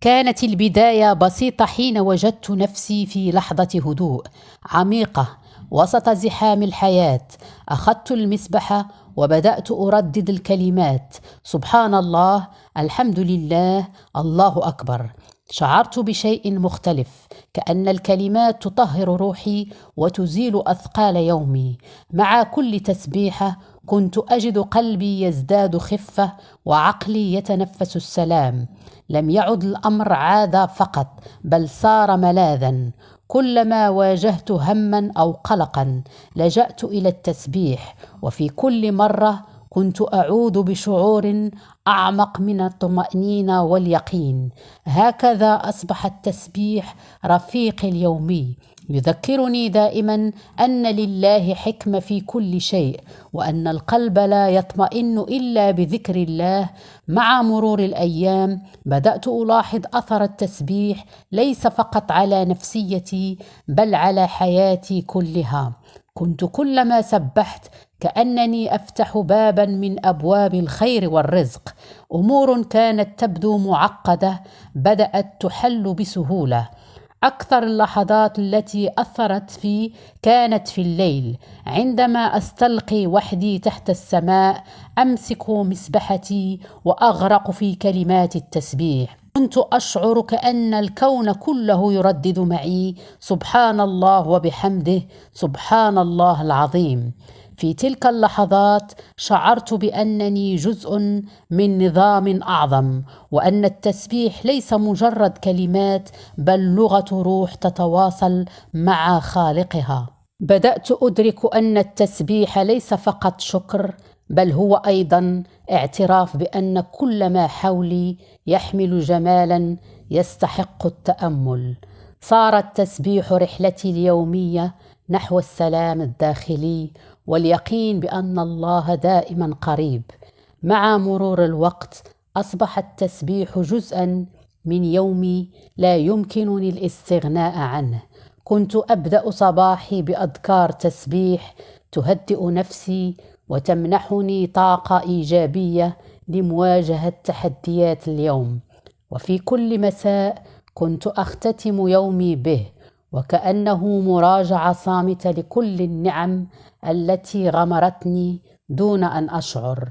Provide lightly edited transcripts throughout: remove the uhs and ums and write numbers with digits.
كانت البداية بسيطة حين وجدت نفسي في لحظة هدوء عميقة وسط زحام الحياة. أخذت المسبح وبدأت أردد الكلمات: سبحان الله، الحمد لله، الله أكبر. شعرت بشيء مختلف، كأن الكلمات تطهر روحي وتزيل أثقال يومي. مع كل تسبيحة كنت أجد قلبي يزداد خفة وعقلي يتنفس السلام. لم يعد الأمر عادة فقط، بل صار ملاذا. كلما واجهت هما أو قلقا لجأت إلى التسبيح، وفي كل مرة كنت أعود بشعور أعمق من الطمأنينة واليقين. هكذا أصبح التسبيح رفيقي اليومي، يذكرني دائما أن لله حكمة في كل شيء، وأن القلب لا يطمئن إلا بذكر الله. مع مرور الأيام بدأت ألاحظ أثر التسبيح ليس فقط على نفسيتي، بل على حياتي كلها. كنت كلما سبحت كأنني أفتح بابا من أبواب الخير والرزق. أمور كانت تبدو معقدة بدأت تحل بسهولة. أكثر اللحظات التي أثرت في كانت في الليل، عندما أستلقي وحدي تحت السماء، أمسك مسبحتي وأغرق في كلمات التسبيح. كنت أشعر كأن الكون كله يردد معي: سبحان الله وبحمده، سبحان الله العظيم. في تلك اللحظات شعرت بأنني جزء من نظام أعظم، وأن التسبيح ليس مجرد كلمات، بل لغة روح تتواصل مع خالقها. بدأت أدرك أن التسبيح ليس فقط شكر، بل هو أيضا اعتراف بأن كل ما حولي يحمل جمالا يستحق التأمل. صار التسبيح رحلتي اليومية نحو السلام الداخلي واليقين بأن الله دائما قريب. مع مرور الوقت أصبح التسبيح جزءا من يومي لا يمكنني الاستغناء عنه. كنت أبدأ صباحي بأذكار تسبيح تهدئ نفسي وتمنحني طاقة إيجابية لمواجهة تحديات اليوم. وفي كل مساء كنت أختتم يومي به، وكأنه مراجعة صامتة لكل النعم التي غمرتني دون أن أشعر.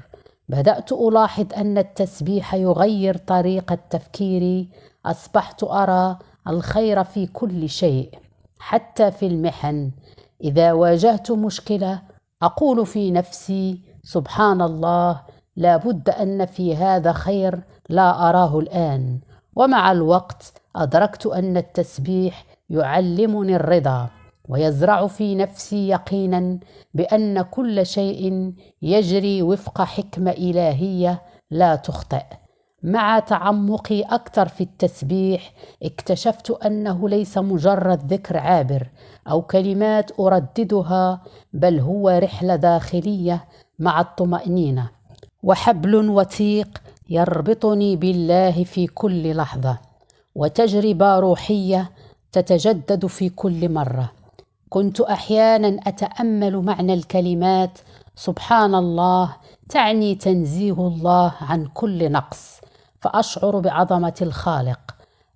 بدأت ألاحظ أن التسبيح يغير طريقة تفكيري. أصبحت أرى الخير في كل شيء، حتى في المحن. إذا واجهت مشكلة أقول في نفسي: سبحان الله، لا بد أن في هذا خير لا أراه الآن. ومع الوقت أدركت أن التسبيح يعلمني الرضا، ويزرع في نفسي يقينا بأن كل شيء يجري وفق حكمة إلهية لا تخطئ. مع تعمقي أكثر في التسبيح اكتشفت أنه ليس مجرد ذكر عابر أو كلمات أرددها، بل هو رحلة داخلية مع الطمأنينة، وحبل وثيق يربطني بالله في كل لحظة، وتجربة روحية تتجدد في كل مرة. كنت أحيانا أتأمل معنى الكلمات: سبحان الله تعني تنزيه الله عن كل نقص، فأشعر بعظمة الخالق.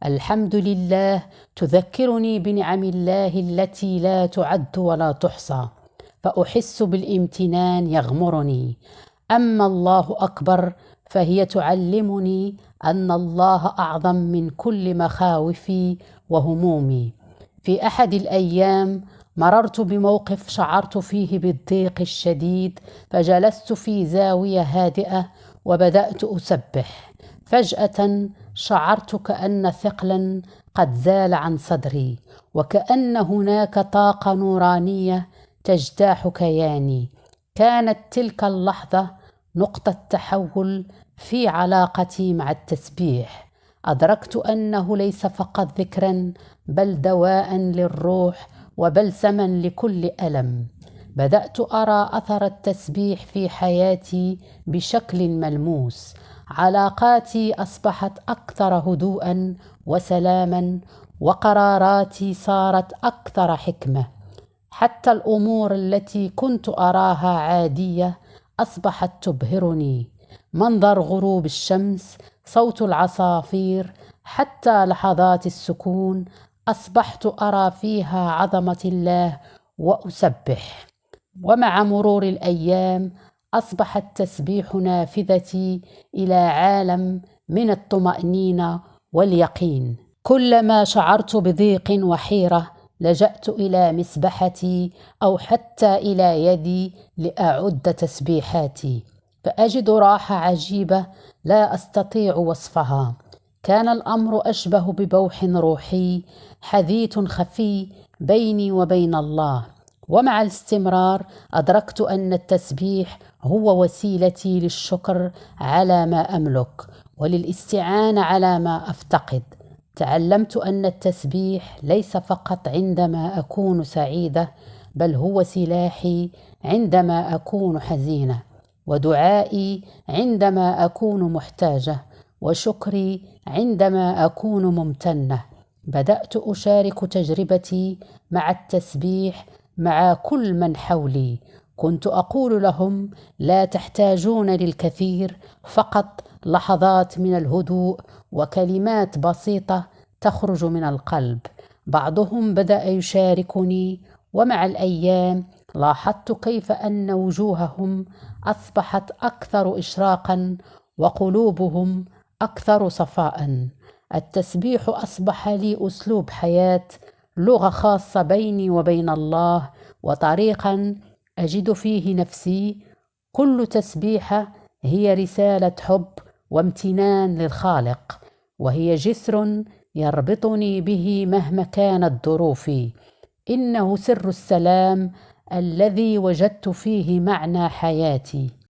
الحمد لله تذكرني بنعم الله التي لا تعد ولا تحصى، فأحس بالامتنان يغمرني. أما الله أكبر فهي تعلمني أن الله أعظم من كل مخاوفي وهمومي. في أحد الأيام مررت بموقف شعرت فيه بالضيق الشديد، فجلست في زاوية هادئة وبدأت أسبح. فجأة شعرت كأن ثقلا قد زال عن صدري، وكأن هناك طاقة نورانية تجتاح كياني. كانت تلك اللحظة نقطة تحول في علاقتي مع التسبيح. أدركت أنه ليس فقط ذكرا، بل دواء للروح وبلسما لكل ألم. بدأت أرى أثر التسبيح في حياتي بشكل ملموس. علاقاتي أصبحت أكثر هدوءا وسلاما، وقراراتي صارت أكثر حكمة. حتى الأمور التي كنت أراها عادية أصبحت تبهرني: منظر غروب الشمس، صوت العصافير، حتى لحظات السكون أصبحت أرى فيها عظمة الله وأسبح. ومع مرور الأيام أصبح التسبيح نافذتي إلى عالم من الطمأنينة واليقين. كلما شعرت بضيق وحيرة لجأت إلى مسبحتي أو حتى إلى يدي لأعد تسبيحاتي، فأجد راحة عجيبة لا أستطيع وصفها. كان الأمر أشبه ببوح روحي حديث خفي بيني وبين الله. ومع الاستمرار أدركت أن التسبيح هو وسيلتي للشكر على ما أملك وللاستعانة على ما أفتقد. تعلمت أن التسبيح ليس فقط عندما أكون سعيدة، بل هو سلاحي عندما أكون حزينة، ودعائي عندما أكون محتاجة، وشكري عندما أكون ممتنة. بدأت أشارك تجربتي مع التسبيح مع كل من حولي. كنت أقول لهم: لا تحتاجون للكثير، فقط لحظات من الهدوء وكلمات بسيطة تخرج من القلب. بعضهم بدأ يشاركني، ومع الأيام لاحظت كيف أن وجوههم أصبحت أكثر إشراقاً وقلوبهم أكثر صفاءً. التسبيح أصبح لي أسلوب حياة، لغة خاصة بيني وبين الله، وطريقاً أجد فيه نفسي. كل تسبيحة هي رسالة حب وامتنان للخالق، وهي جسر يربطني به مهما كانت ظروفي. إنه سر السلام الذي وجدت فيه معنى حياتي.